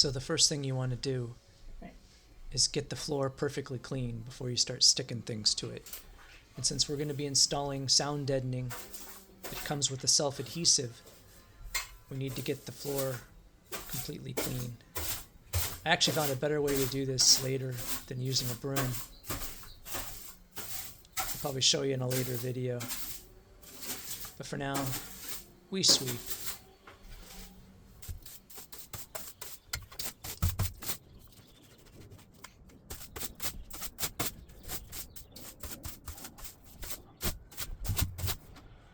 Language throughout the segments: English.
So the first thing you want to do is get the floor perfectly clean before you start sticking things to it. And since we're going to be installing sound deadening, it comes with a self-adhesive. We need to get the floor completely clean. I actually found a better way to do this later than using a broom. I'll probably show you in a later video. But for now, we sweep.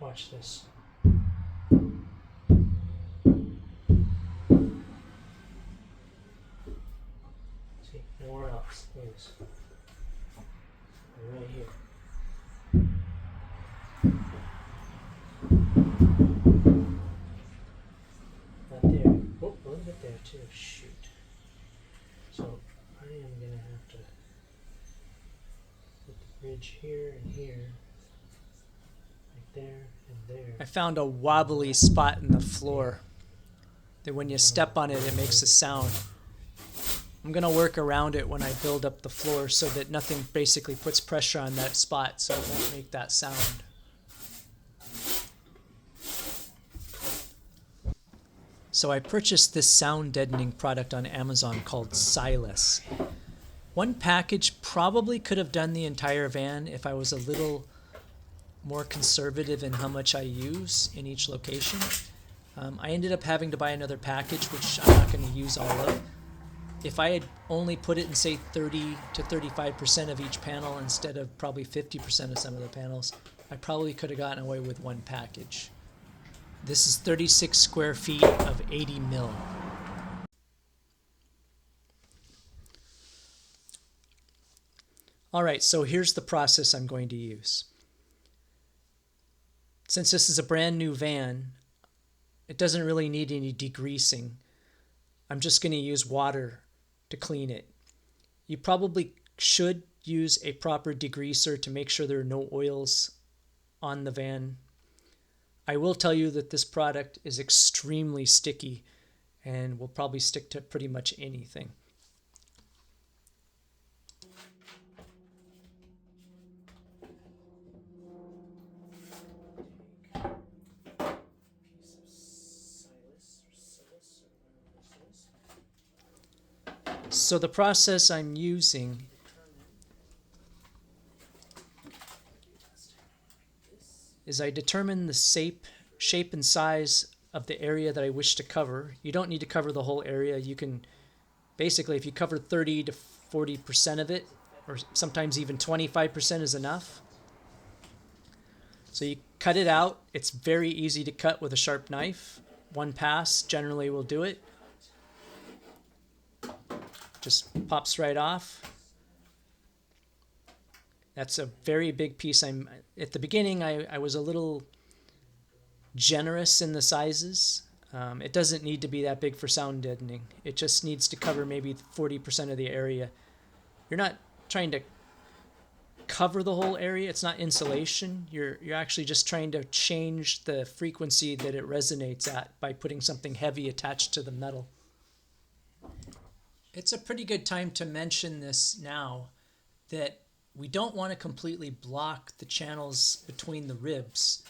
Watch this. See, nowhere else. Look at this. Right here. Not there. Oh, a little bit there too. Shoot. So I am gonna have to put the bridge here and here. There and there. I found a wobbly spot in the floor that when you step on it, it makes a sound. I'm going to work around it when I build up the floor so that nothing basically puts pressure on that spot, so it won't make that sound. So I purchased this sound deadening product on Amazon called Siless. One package probably could have done the entire van if I was a little more conservative in how much I use in each location. I ended up having to buy another package, which I'm not going to use all of. If I had only put it in, say, 30 to 35% of each panel instead of probably 50% of some of the panels, I probably could have gotten away with one package. This is 36 square feet of 80 mil. All right, so here's the process I'm going to use. Since this is a brand new van, it doesn't really need any degreasing. I'm just going to use water to clean it. You probably should use a proper degreaser to make sure there are no oils on the van. I will tell you that this product is extremely sticky and will probably stick to pretty much anything. So the process I'm using is I determine the shape and size of the area that I wish to cover. You don't need to cover the whole area. You can basically, if you cover 30 to 40% of it, or sometimes even 25% is enough. So you cut it out. It's very easy to cut with a sharp knife. One pass generally will do it. Just pops right off. That's a very big piece. At the beginning, I was a little generous in the sizes. It doesn't need to be that big for sound deadening. It just needs to cover maybe 40% of the area. You're not trying to cover the whole area. It's not insulation. You're actually just trying to change the frequency that it resonates at by putting something heavy attached to the metal. It's a pretty good time to mention this now, that we don't want to completely block the channels between the ribs.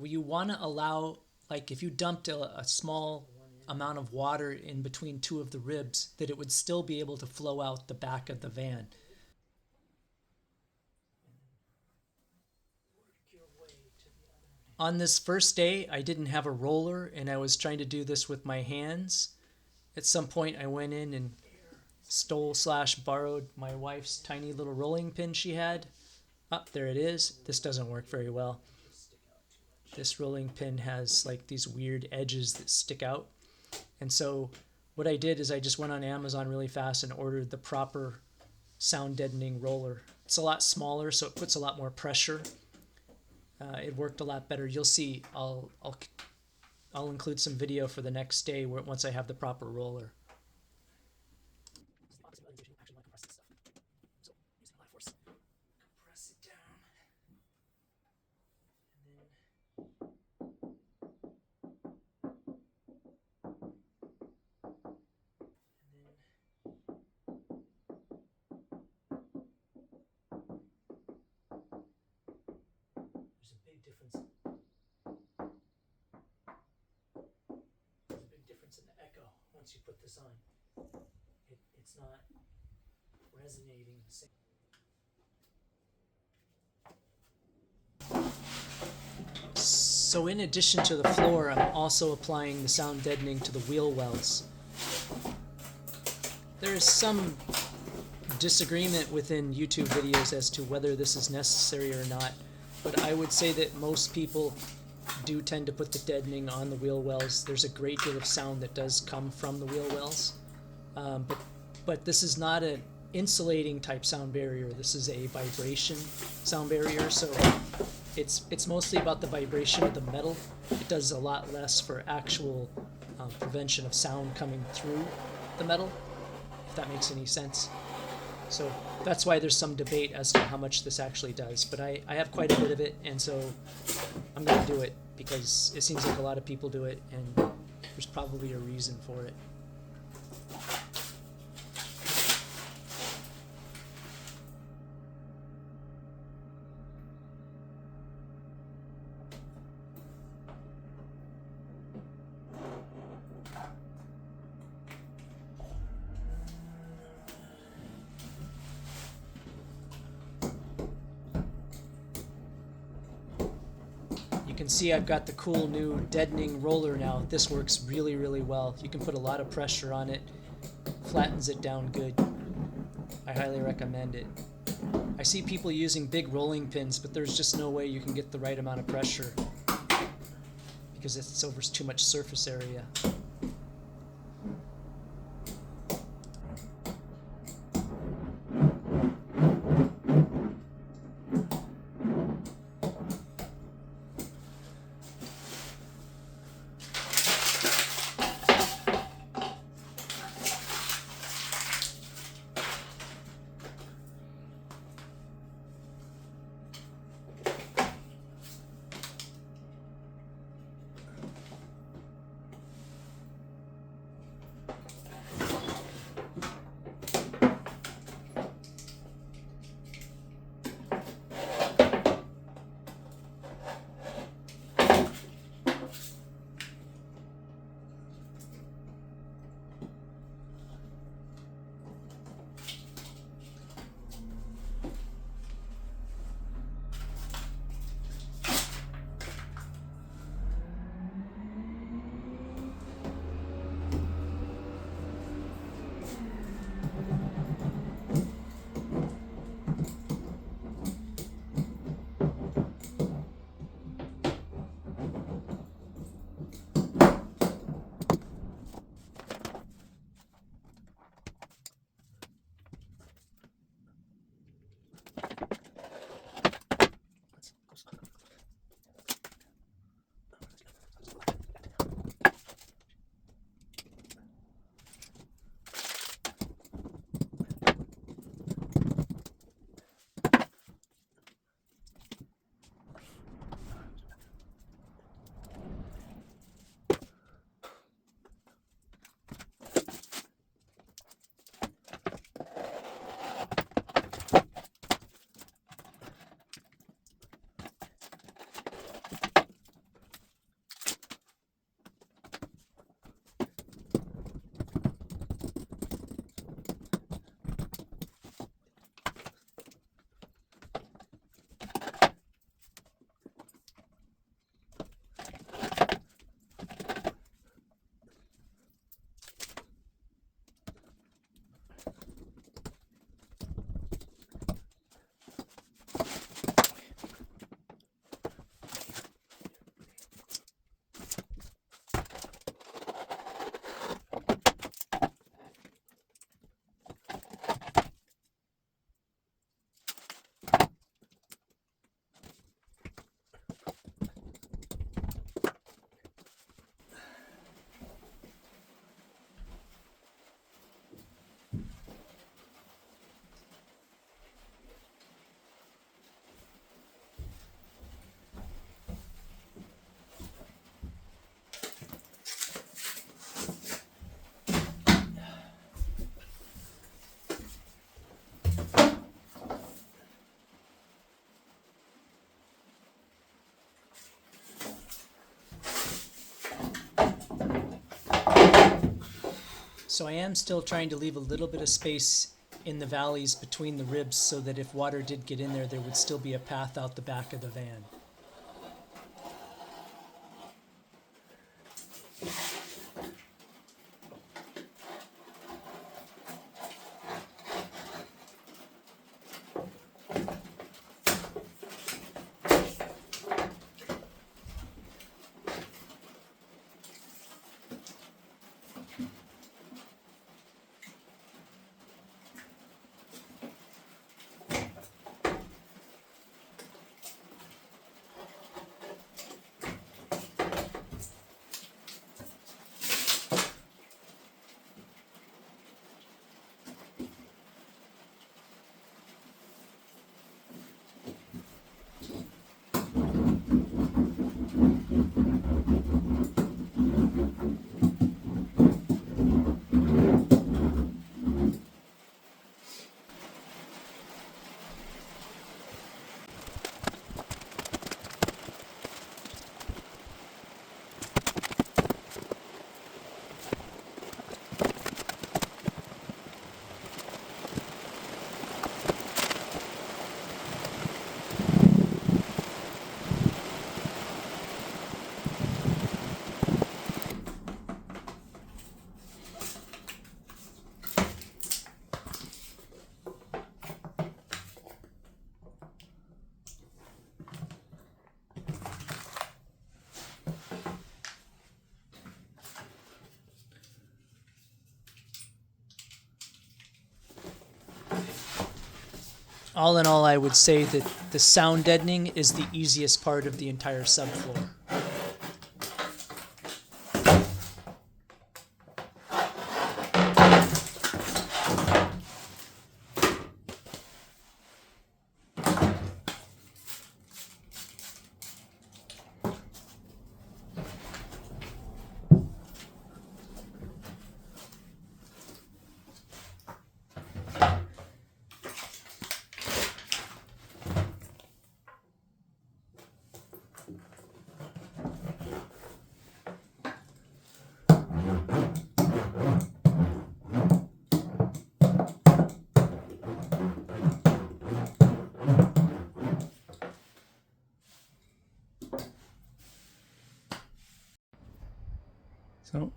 You want to allow, like if you dumped a small amount of water in between two of the ribs, that it would still be able to flow out the back of the van. On this first day, I didn't have a roller and I was trying to do this with my hands. At some point, I went in and stole/borrowed my wife's tiny little rolling pin she had. Oh, there it is. This doesn't work very well. This rolling pin has like these weird edges that stick out. And so what I did is I just went on Amazon really fast and ordered the proper sound deadening roller. It's a lot smaller, so it puts a lot more pressure. It worked a lot better. You'll see. I'll include some video for the next day once I have the proper roller. once you put this on. It's not resonating the same. So in addition to the floor, I'm also applying the sound deadening to the wheel wells. There is some disagreement within YouTube videos as to whether this is necessary or not, but I would say that most people do tend to put the deadening on the wheel wells. There's a great deal of sound that does come from the wheel wells, but this is not an insulating type sound barrier. This is a vibration sound barrier, so it's mostly about the vibration of the metal. It does a lot less for actual prevention of sound coming through the metal, if that makes any sense. So that's why there's some debate as to how much this actually does, but I have quite a bit of it, and so I'm going to do it because it seems like a lot of people do it, and there's probably a reason for it. You can see I've got the cool new deadening roller now. This works really, really well. You can put a lot of pressure on it, flattens it down good. I highly recommend it. I see people using big rolling pins, but there's just no way you can get the right amount of pressure because it's over too much surface area. So I am still trying to leave a little bit of space in the valleys between the ribs so that if water did get in there, there would still be a path out the back of the van. All in all, I would say that the sound deadening is the easiest part of the entire subfloor. So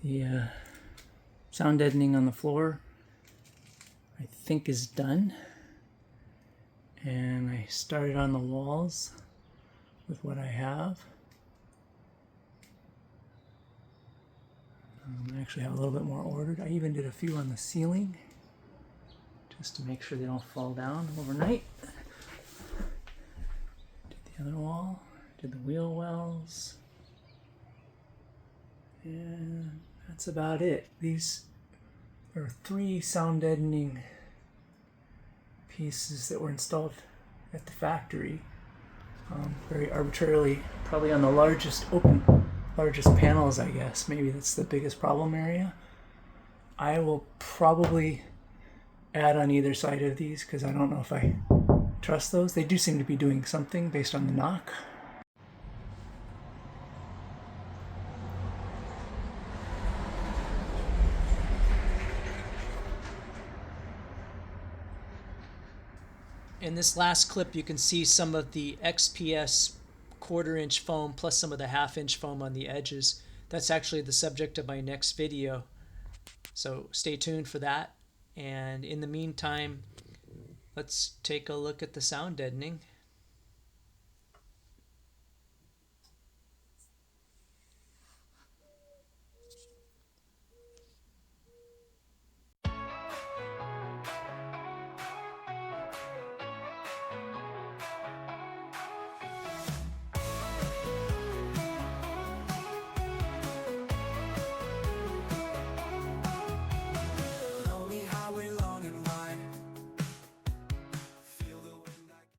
the sound deadening on the floor I think is done, and I started on the walls with what I have. I actually have a little bit more ordered. I even did a few on the ceiling just to make sure they don't fall down overnight. Did the other wall, did the wheel wells. And that's about it. These are 3 sound deadening pieces that were installed at the factory, very arbitrarily, probably on the largest panels, I guess. Maybe that's the biggest problem area. I will probably add on either side of these because I don't know if I trust those. They do seem to be doing something based on the knock. In this last clip, you can see some of the XPS 1/4 inch foam plus some of the 1/2 inch foam on the edges. That's actually the subject of my next video, so stay tuned for that. And in the meantime, let's take a look at the sound deadening.